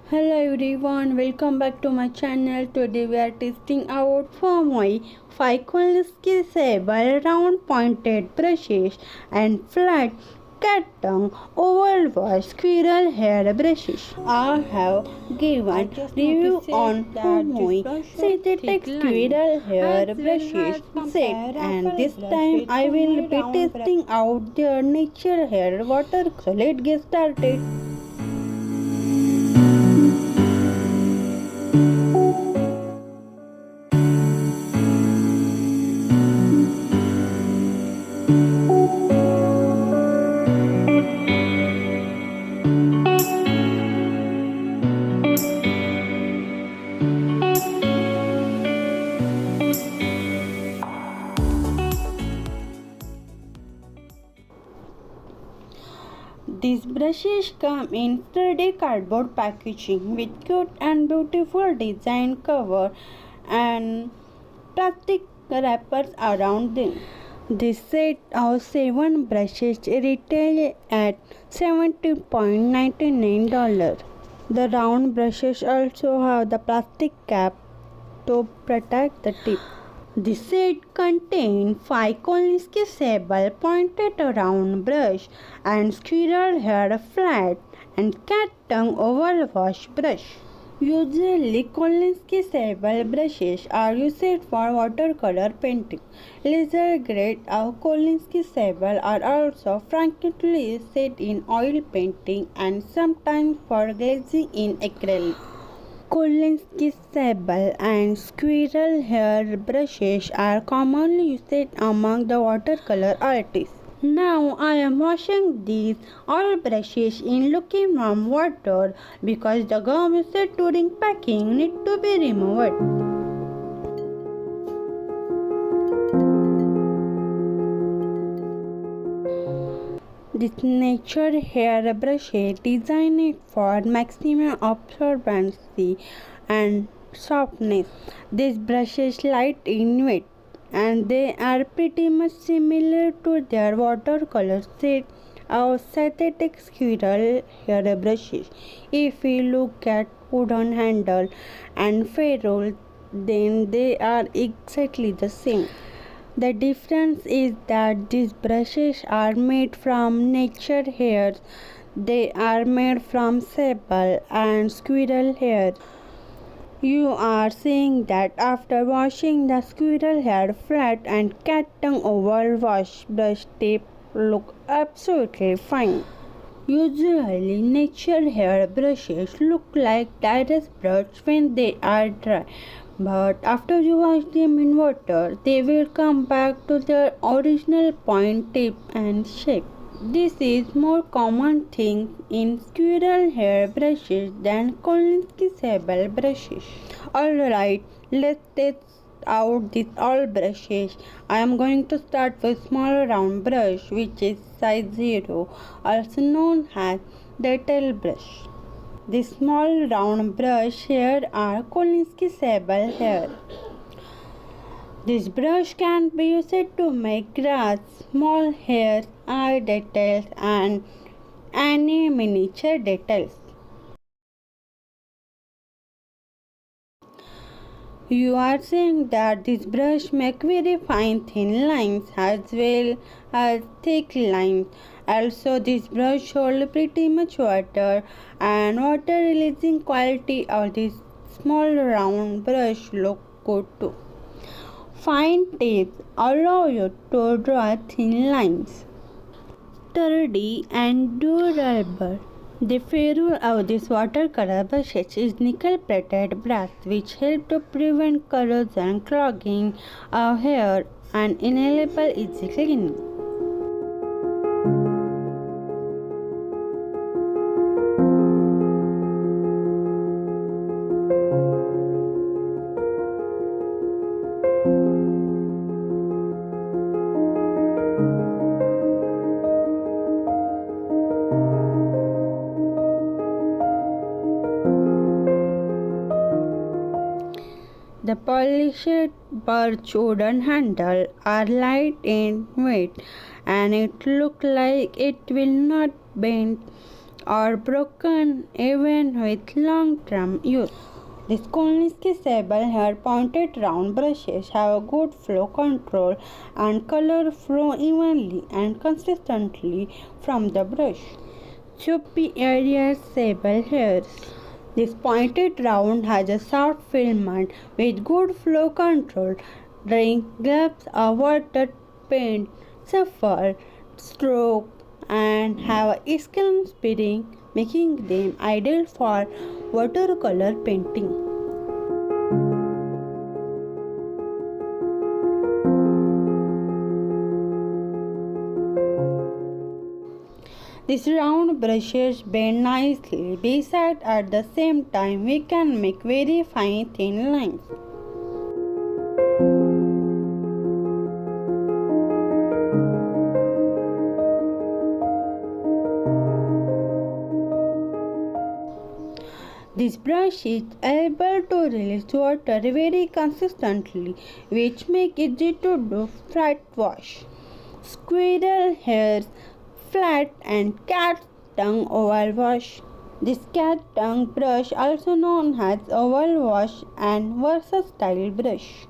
Hello everyone, welcome back to my channel. Today we are testing out for my 5 sable round pointed brushes and flat cat tongue oval wash squirrel hair brushes. I have given review on Humoi synthetic squirrel hair brushes set, and this time I will be testing out their nature hair water. So let's get started. These brushes come in 3D cardboard packaging with cute and beautiful design cover and plastic wrappers around them. This set of 7 brushes retail at $70.99. The round brushes also have the plastic cap to protect the tip. The set contains 5 Kolinsky sable pointed round brush and squirrel hair flat and cat tongue oval wash brush. Usually, Kolinsky sable brushes are used for watercolor painting. Laser grade of Kolinsky sable are also frequently used in oil painting and sometimes for glazing in acrylic. Kolinsky sable and squirrel hair brushes are commonly used among the watercolor artists. Now I am washing these all brushes in lukewarm water because the gum used during packing need to be removed. This nature hair brush is designed for maximum absorbency and softness. These brushes light in weight and they are pretty much similar to their watercolor set of synthetic squirrel hair brushes. If we look at wooden handle and ferrule, then they are exactly the same. The difference is that these brushes are made from nature hairs. They are made from sable and squirrel hair. You are seeing that after washing the squirrel hair flat and cat tongue oval wash brush tip look absolutely fine. Usually nature hair brushes look like direct brush when they are dry, but after you wash them in water, they will come back to their original point, tip and shape. This is more common thing in squirrel hair brushes than Kolinsky sable brushes. Alright, let's test out these all brushes. I am going to start with small round brush which is size 0, also known as detail brush. The small round brush here are Kolinsky sable hair. This brush can be used to make grass, small hairs, eye details and any miniature details. You are seeing that this brush make very fine thin lines as well as thick lines. Also this brush hold pretty much water and water releasing quality of this small round brush look good too. Fine tips allow you to draw thin lines. Sturdy and durable. The ferrule of this watercolor brushes is nickel-plated brass which help to prevent corrosion, clogging of hair and enable easy cleaning. The polished birch wooden handle are light in weight and it looks like it will not bend or broken even with long-term use. These conical hair pointed round brushes have a good flow control and color flow evenly and consistently from the brush. Superior sable hairs. This pointed round has a soft filament with good flow control. During globs of water paint suffer stroke and have a skin speeding, making them ideal for watercolor painting. These round brushes bend nicely. Besides, at the same time, we can make very fine thin lines. This brush is able to release water very consistently, which makes it easy to do flat wash. Squirrel hairs, flat and cat tongue oval wash. This cat tongue brush, also known as oval wash and versatile brush.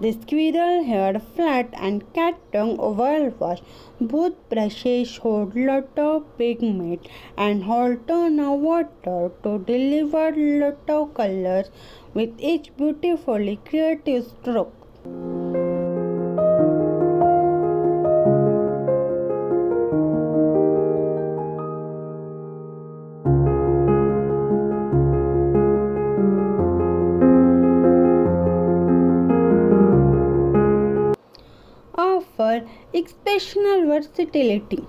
The squirrel hair flat and cat tongue oval wash. Both brushes hold lot of pigment and hold ton of water to deliver lot of colors with each beautifully creative stroke. Offer exceptional versatility.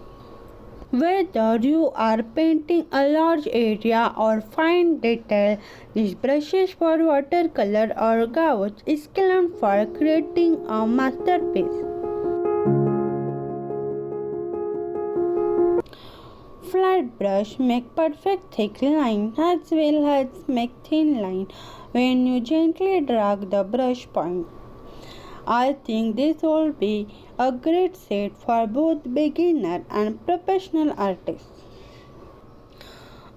Whether you are painting a large area or fine detail, these brushes for watercolor or gouache is excellent for creating a masterpiece. Flat brush make perfect thick line as well as make thin line when you gently drag the brush point. I think this will be a great set for both beginner and professional artists.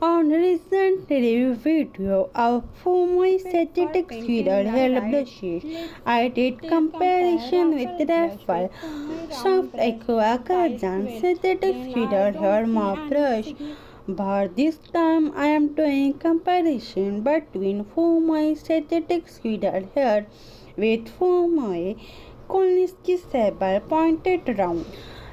On recent review video of Fumui synthetic squirrel hair brushes, I did comparison with Raffle Soft Aqua Kazan synthetic squirrel hair mop brush. But this time I am doing comparison between Fumui synthetic squirrel hair with Fumui Kolinsky sable pointed round.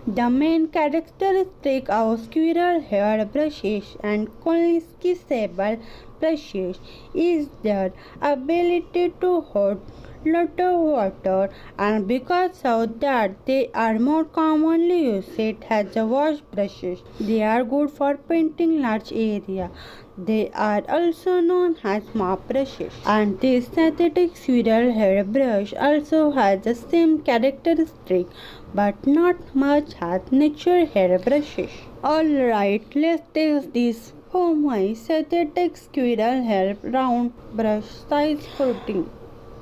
The main characteristic of squirrel hair brushes and Kolinsky sable brushes is their ability to hold lot of water, and because of that they are more commonly used as wash brushes. They are good for painting large area. They are also known as mop brushes. And this synthetic squirrel hair brush also has the same characteristic but not much as natural hair brushes. Alright, let's test this Fumui synthetic squirrel hair round brush size 14.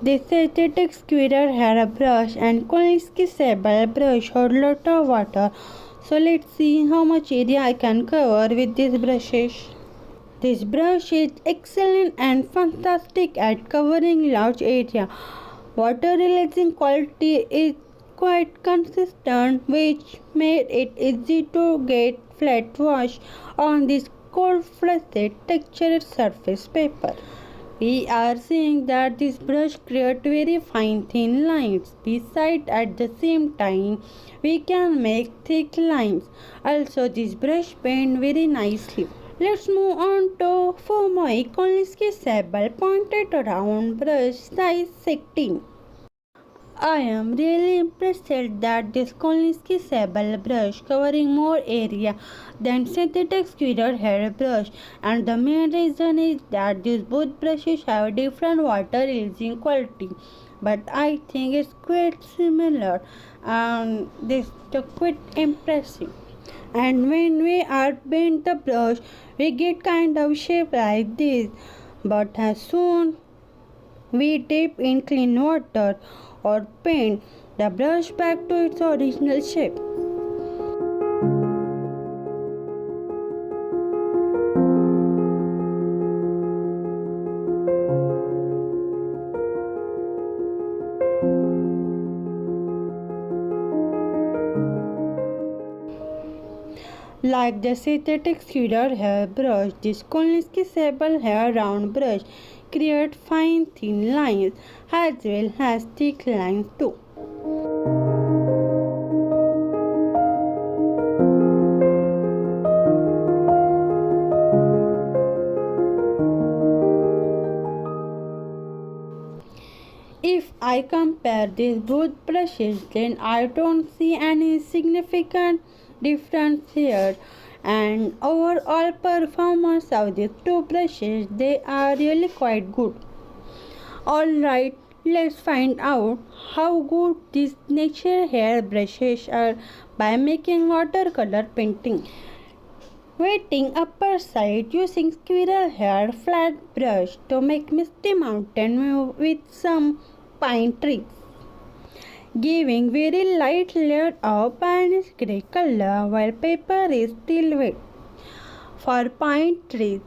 This synthetic squirrel hair brush and Kolinsky sable brush hold lot of water. So let's see how much area I can cover with these brushes. This brush is excellent and fantastic at covering large area. Water releasing quality is quite consistent, which made it easy to get flat wash on this cold fluted textured surface paper. We are seeing that this brush creates very fine thin lines. Besides, at the same time, we can make thick lines. Also, this brush paints very nicely. Let's move on to Fumui Kolinsky sable pointed round brush size 16. I am really impressed that this Kolinsky sable brush covering more area than synthetic squirrel hair brush, and the main reason is that these both brushes have different water releasing quality, but I think it's quite similar and this is quite impressive. And when we are bend the brush, we get kind of shape like this, but as soon we dip in clean water or paint the brush back to its original shape. Like the synthetic cedar hair brush, this Kolinsky sable hair round brush creates fine thin lines as well as thick lines too. If I compare these both brushes, then I don't see any significant difference here. And overall performance of these two brushes, they are really quite good. Alright, let's find out how good these nature hair brushes are by making watercolor painting. Wetting upper side using squirrel hair flat brush to make misty mountain with some pine trees. Giving very light layer of pineish grey color while paper is still wet. For pine trees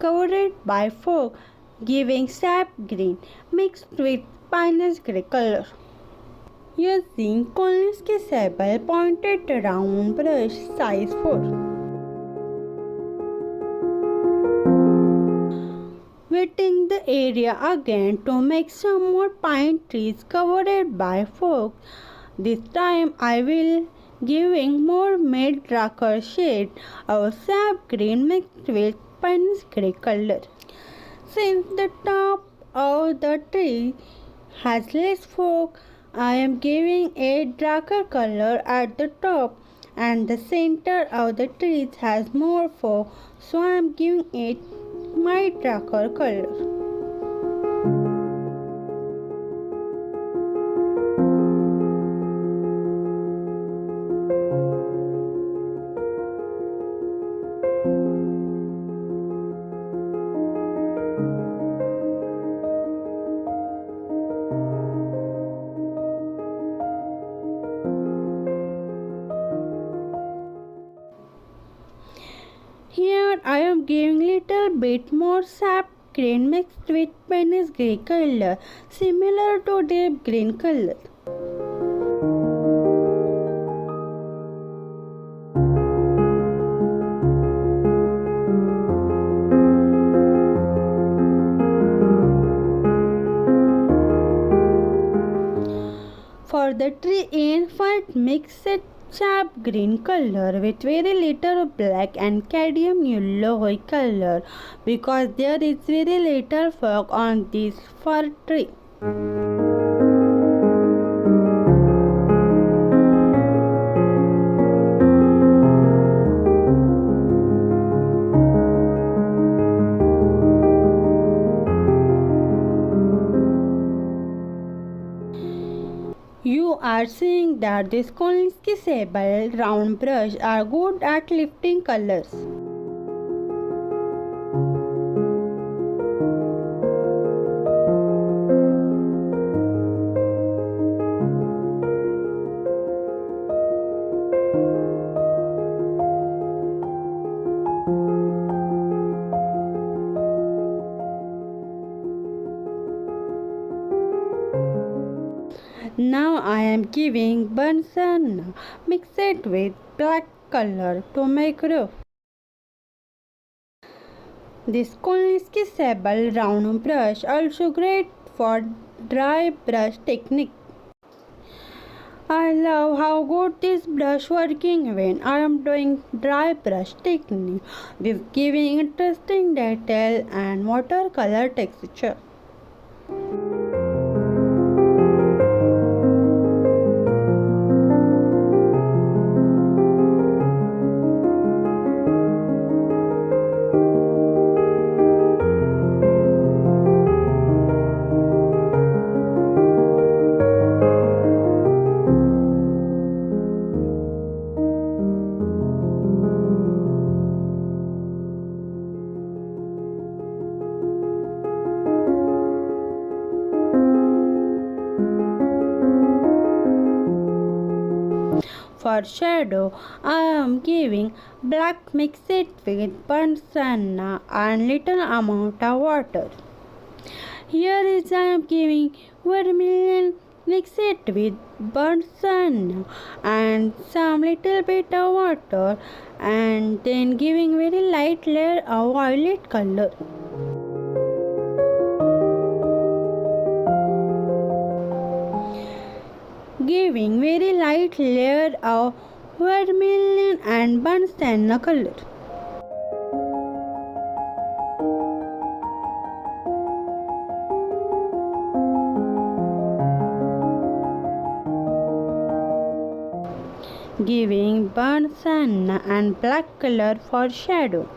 covered by fog, giving sap green mixed with pineish grey color. Using Kolinsky sable pointed round brush size 4. Wetting the area again to make some more pine trees covered by fog. This time I will giving more matte darker shade of sap green mixed with pineish grey color. Since the top of the tree has less fog, I am giving a darker color at the top and the center of the tree has more fog, so I am giving it my darker color. Here I am giving little bit more sap green mixed with pineish grey color, similar to deep green color. For the tree in front, mix it sharp green color with very little black and cadmium yellow white color because there is very little fog on this fir tree. You are seeing that this Kolinsky sable round brush are good at lifting colors. Now I am giving burnt sienna mixed with black color to make roof. This Kolinsky sable round brush also great for dry brush technique. I love how good this brush working when I am doing dry brush technique with giving interesting detail and watercolor texture. For shadow, I am giving black mixed with burnt sienna and little amount of water. Here is I am giving vermilion Mix it with burnt sun and some little bit of water and then giving very light layer of violet color. Giving very light layer of vermilion and burnt sienna color. Giving burnt sienna and black color for shadow.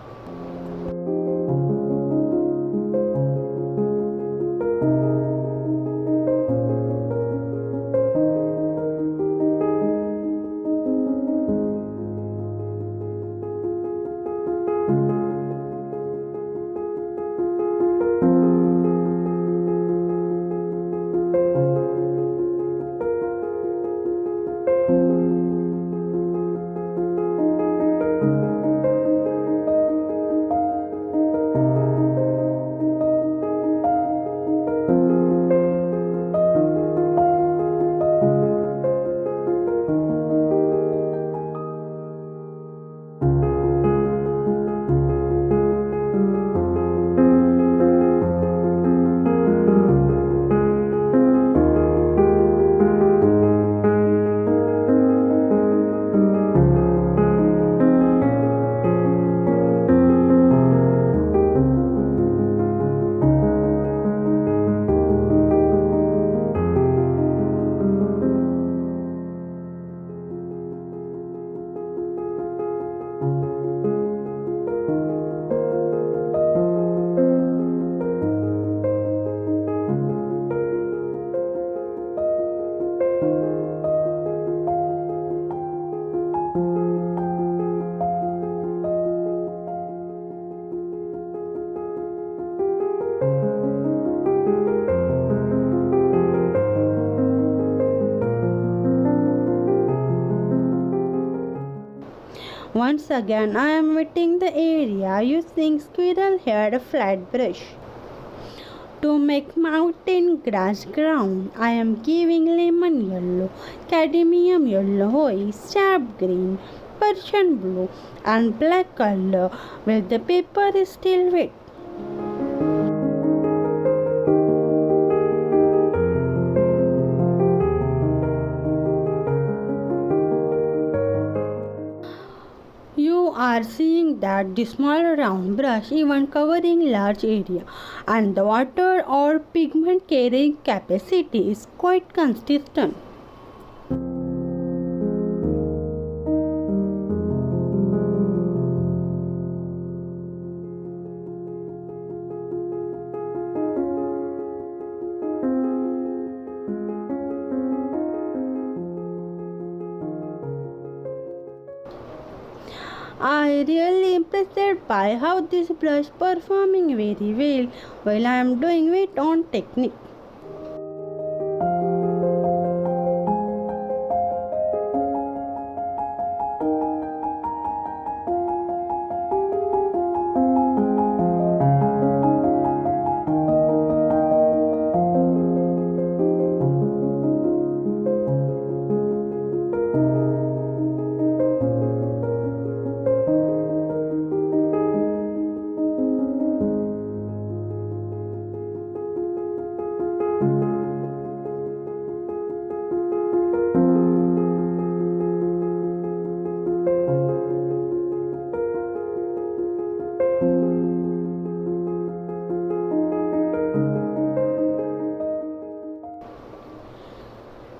Once again I am wetting the area using squirrel hair flat brush. To make mountain grass ground, I am giving lemon yellow, cadmium yellow, sap green, Persian blue and black color while the paper is still wet. You are seeing that the small round brush even covering large area and the water or pigment carrying capacity is quite consistent. I really impressed by how this brush performing very well while I am doing it on technique.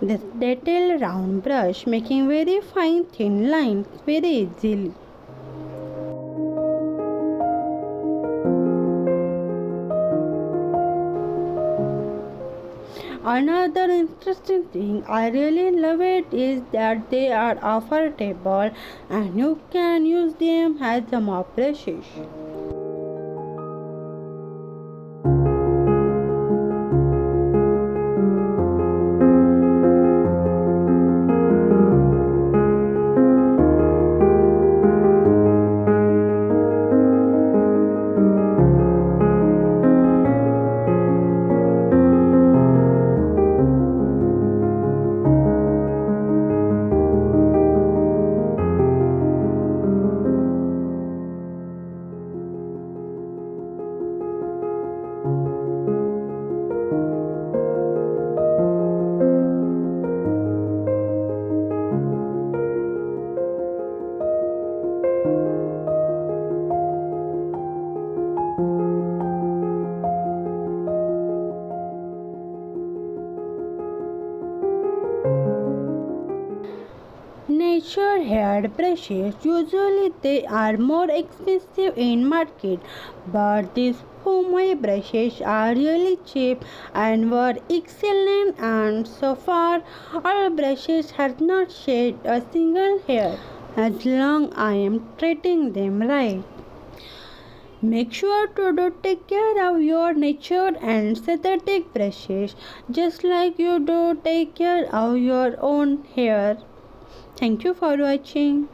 This detailed round brush making very fine thin lines very easily. Another interesting thing I really love it is that they are affordable and you can use them as a mop brushes. nature hair brushes. Usually they are more expensive in market, but these Fumai brushes are really cheap and were excellent, and so far all brushes have not shed a single hair as long I am treating them right. Make sure to do take care of your nature and synthetic brushes just like you do take care of your own hair. Thank you for watching.